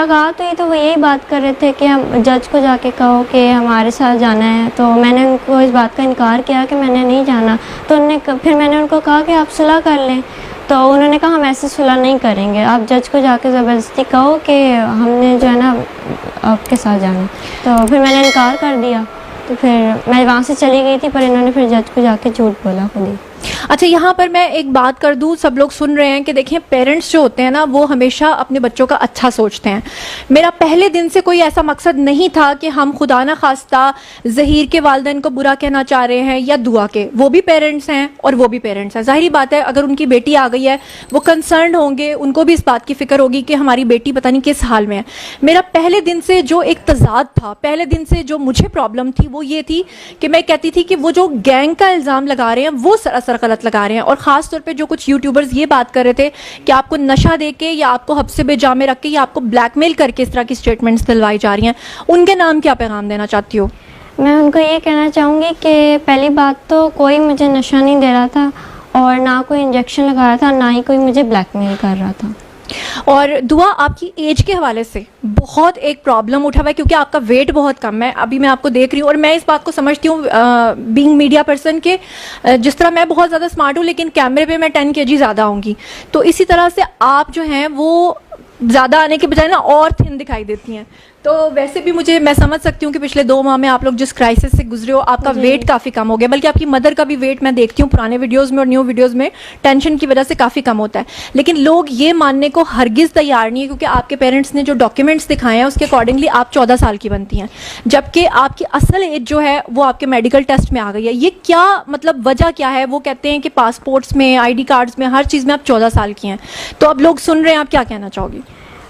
मुलाकात हुई तो वो यही बात कर रहे थे कि हम जज को जाके कहो कि हमारे साथ जाना है। तो मैंने उनको इस बात का इनकार किया कि मैंने नहीं जाना। तो फिर मैंने उनको कहा कि आप सुलह कर लें। तो उन्होंने कहा हम ऐसे सुलह नहीं करेंगे, आप जज को जाके ज़बरदस्ती कहो कि हमने जो है ना आपके साथ जाना। तो फिर मैंने इनकार कर दिया। तो फिर मैं वहाँ से चली गई थी, पर इन्होंने फिर जज को जाके झूठ बोला खुद ही। अच्छा, यहाँ पर मैं एक बात कर दूँ, सब लोग सुन रहे हैं कि देखिए पेरेंट्स जो होते हैं ना वो हमेशा अपने बच्चों का अच्छा सोचते हैं। मेरा पहले दिन से कोई ऐसा मकसद नहीं था कि हम खुदा ना खास्ता ज़हीर के वालिदैन को बुरा कहना चाह रहे हैं या दुआ के। वो भी पेरेंट्स हैं और वो भी पेरेंट्स हैं। ज़ाहिरी बात है अगर उनकी बेटी आ गई है वो कंसर्न होंगे, उनको भी इस बात की फ़िक्र होगी कि हमारी बेटी पता नहीं किस हाल में है। मेरा पहले दिन से जो एक तजाद था, पहले दिन से जो मुझे प्रॉब्लम थी वो ये थी कि मैं कहती थी कि वो जो गैंग का इल्ज़ाम लगा रहे हैं वो सरासर गलत लगा रहे हैं। और ख़ास तौर पे जो कुछ यूट्यूबर्स ये बात कर रहे थे कि आपको नशा देके या आपको हब्से बेजा में रख के या आपको ब्लैकमेल करके इस तरह की स्टेटमेंट्स दिलवाई जा रही हैं, उनके नाम क्या पैगाम देना चाहती हो? मैं उनको ये कहना चाहूँगी कि पहली बात तो कोई मुझे नशा नहीं दे रहा था और ना कोई इंजेक्शन लगा रहा था, ना ही कोई मुझे ब्लैकमेल कर रहा था। और दुआ, आपकी एज के हवाले से बहुत एक प्रॉब्लम उठा हुआ है क्योंकि आपका वेट बहुत कम है। अभी मैं आपको देख रही हूँ और मैं इस बात को समझती हूँ बीइंग मीडिया पर्सन के, जिस तरह मैं बहुत ज़्यादा स्मार्ट हूँ लेकिन कैमरे पे मैं 10 kg ज़्यादा होंगी, तो इसी तरह से आप जो हैं वो ज़्यादा आने के बजाय ना और थिन दिखाई देती हैं। तो वैसे भी मैं समझ सकती हूँ कि पिछले 2 माह में आप लोग जिस क्राइसिस से गुजरे हो, आपका वेट काफ़ी कम हो गया। बल्कि आपकी मदर का भी वेट मैं देखती हूँ पुराने वीडियोस में और न्यू वीडियोस में टेंशन की वजह से काफ़ी कम होता है। लेकिन लोग ये मानने को हरगिज़ तैयार नहीं है क्योंकि आपके पेरेंट्स ने जो डॉक्यूमेंट्स दिखाए हैं उसके अकॉर्डिंगली आप 14 साल की बनती हैं, जबकि आपकी असल एज जो है वो आपके मेडिकल टेस्ट में आ गई है। ये क्या मतलब वजह क्या है? वो कहते हैं कि पासपोर्ट्स में, ID कार्ड्स में, हर चीज़ में आप 14 साल की हैं। तो अब लोग सुन रहे हैं, आप क्या कहना चाहोगी?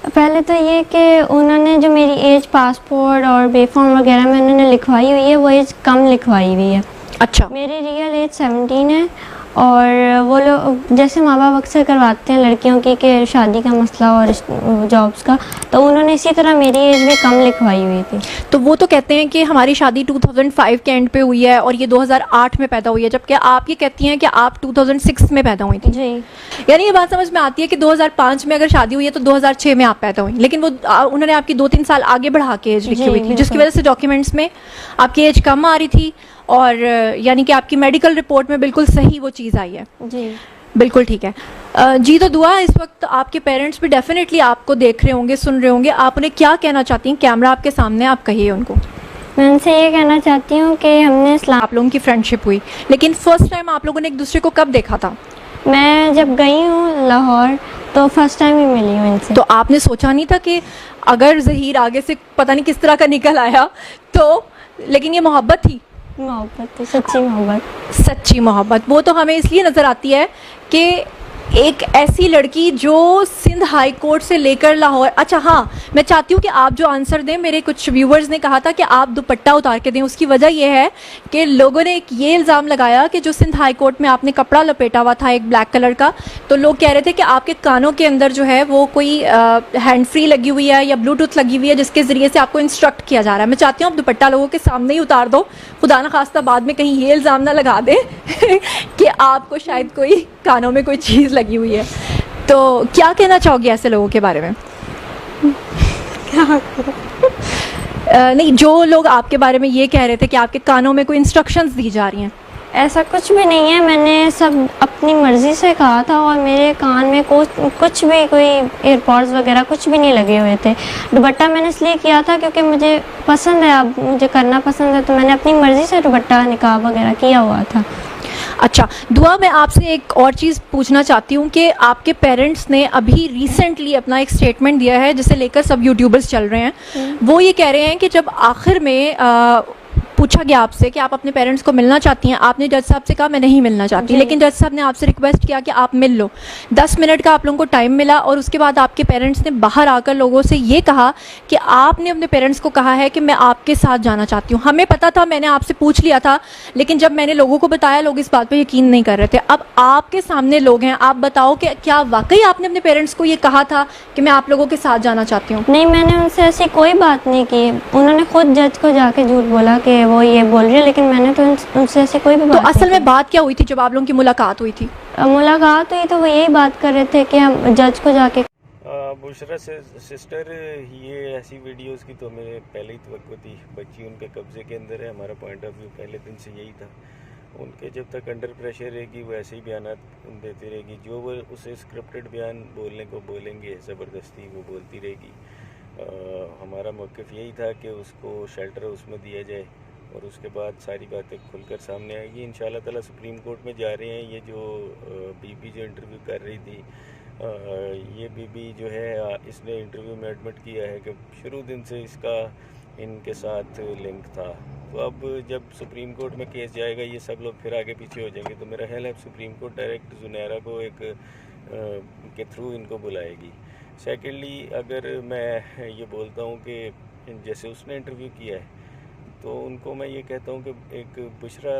पहले तो ये कि उन्होंने जो मेरी एज पासपोर्ट और बेफॉर्म वगैरह में उन्होंने लिखवाई हुई है वो एज कम लिखवाई हुई है। अच्छा, मेरी रियल एज 17 है। और वो लोग जैसे माँ बाप अक्सर करवाते हैं लड़कियों की कि शादी का मसला और जॉब्स का, तो उन्होंने इसी तरह मेरी एज भी कम लिखवाई हुई थी। तो वो तो कहते हैं कि हमारी शादी 2005 के एंड पे हुई है और ये 2008 में पैदा हुई है, जबकि आप ये कहती हैं कि आप 2006 में पैदा हुई थी। जी, यानी ये बात समझ में आती है कि 2005 में अगर शादी हुई है तो 2006 में आप पैदा हुई, लेकिन वो उन्होंने आपकी 2-3 साल आगे बढ़ा के एज लिखी हुई थी, जिसकी वजह से डॉक्यूमेंट्स में आपकी एज कम आ रही थी और यानी कि आपकी मेडिकल रिपोर्ट में बिल्कुल सही वो चीज़ आई है। जी बिल्कुल ठीक है जी। तो दुआ, इस वक्त आपके पेरेंट्स भी डेफिनेटली आपको देख रहे होंगे, सुन रहे होंगे, आप उन्हें क्या कहना चाहती हैं? कैमरा आपके सामने, आप कहिए उनको। मैं उनसे ये कहना चाहती हूँ कि हमने इस्लाम, आप लोगों की फ्रेंडशिप हुई, लेकिन फर्स्ट टाइम आप लोगों ने एक दूसरे को कब देखा था? मैं जब गई हूँ लाहौर तो फर्स्ट टाइम ही मिली हूँ इनसे। तो आपने सोचा नहीं था कि अगर ज़हीर आगे से पता नहीं किस तरह का निकल आया तो, लेकिन ये मोहब्बत थी? मोहब्बत थी, सच्ची मोहब्बत। सच्ची मोहब्बत वो तो हमें इसलिए नज़र आती है कि एक ऐसी लड़की जो सिंध हाई कोर्ट से लेकर लाहौर। अच्छा हाँ, मैं चाहती हूँ कि आप जो आंसर दें, मेरे कुछ व्यूवर्स ने कहा था कि आप दुपट्टा उतार के दें। उसकी वजह यह है कि लोगों ने एक ये इल्ज़ाम लगाया कि जो सिंध हाई कोर्ट में आपने कपड़ा लपेटा हुआ था एक ब्लैक कलर का, तो लोग कह रहे थे कि आपके कानों के अंदर जो है वो कोई हैंड फ्री लगी हुई है या ब्लूटूथ लगी हुई है जिसके ज़रिए से आपको इंस्ट्रक्ट किया जा रहा है। मैं चाहती हूँ आप दुपट्टा लोगों के सामने ही उतार दो, खुदा न खास्ता बाद में कहीं ये इल्ज़ाम ना लगा दे कि आपको शायद कोई कानों में कोई चीज़ लगी हुई है। तो क्या कहना चाहोगे ऐसे लोगों के बारे में? नहीं, जो लोग आपके बारे में ये कह रहे थे कि आपके कानों में कोई इंस्ट्रक्शंस दी जा रही हैं। ऐसा कुछ भी नहीं है, मैंने सब अपनी मर्ज़ी से कहा था और मेरे कान में कुछ भी कोई एयरपॉड्स वगैरह कुछ भी नहीं लगे हुए थे। दुपट्टा मैंने इसलिए किया था क्योंकि मुझे पसंद है, अब मुझे करना पसंद है, तो मैंने अपनी मर्ज़ी से दुपट्टा निकाब वगैरह किया हुआ था। अच्छा दुआ, मैं आपसे एक और चीज़ पूछना चाहती हूँ कि आपके पेरेंट्स ने अभी रिसेंटली अपना एक स्टेटमेंट दिया है जिसे लेकर सब यूट्यूबर्स चल रहे हैं। वो ये कह रहे हैं कि जब आखिर में पूछा गया आपसे कि आप अपने पेरेंट्स को मिलना चाहती हैं, आपने जज साहब से कहा मैं नहीं मिलना चाहती, लेकिन जज साहब ने आपसे रिक्वेस्ट किया कि आप मिल लो। 10 मिनट का आप लोगों को टाइम मिला और उसके बाद आपके पेरेंट्स ने बाहर आकर लोगों से ये कहा कि आपने अपने पेरेंट्स को कहा है कि मैं आपके साथ जाना चाहती हूँ। हमें पता था, मैंने आपसे पूछ लिया था, लेकिन जब मैंने लोगों को बताया लोग इस बात पर यकीन नहीं कर रहे थे। अब आपके सामने लोग हैं, आप बताओ कि क्या वाकई आपने अपने पेरेंट्स को ये कहा था कि मैं आप लोगों के साथ जाना चाहती हूँ? नहीं, मैंने उनसे ऐसी कोई बात नहीं की। उन्होंने खुद जज को जाके झूठ बोला कि वो ये बोल रही है, लेकिन मैंने तो उनसे ऐसी कोई भी बात। तो असल में बात क्या हुई थी जब आप लोगों की मुलाकात हुई थी? मुलाकात हुई तो वो यही बात कर रहे थे कि हम जज को जाके बुशरा से सिस्टर, ये ऐसी वीडियोस की तो हमें पहले ही तवक्को थी। बच्ची उनके कब्ज़े के अंदर है, हमारा पॉइंट ऑफ व्यू पहले दिन से यही था। उनके जब तक अंडर प्रेशर रहेगी वो ऐसे ही बयान देती रहेगी, जो वो उसे स्क्रिप्टेड बयान बोलने को बोलेंगे ज़बरदस्ती वो बोलती रहेगी। हमारा मौक़िफ़ यही था कि उसको शेल्टर उसमें दिया जाए और उसके बाद सारी बातें खुलकर सामने आएगी इंशाल्लाह ताला। सुप्रीम कोर्ट में जा रहे हैं। ये जो बीबी जो इंटरव्यू कर रही थी, ये बीबी जो है इसने इंटरव्यू में एडमिट किया है कि शुरू दिन से इसका इनके साथ लिंक था। तो अब जब सुप्रीम कोर्ट में केस जाएगा ये सब लोग फिर आगे पीछे हो जाएंगे। तो मेरा ख्याल है सुप्रीम कोर्ट डायरेक्ट जुनैरा को एक के थ्रू इनको बुलाएगी। सेकेंडली, अगर मैं ये बोलता हूँ कि जैसे उसने इंटरव्यू किया है तो उनको मैं ये कहता हूँ कि एक बुशरा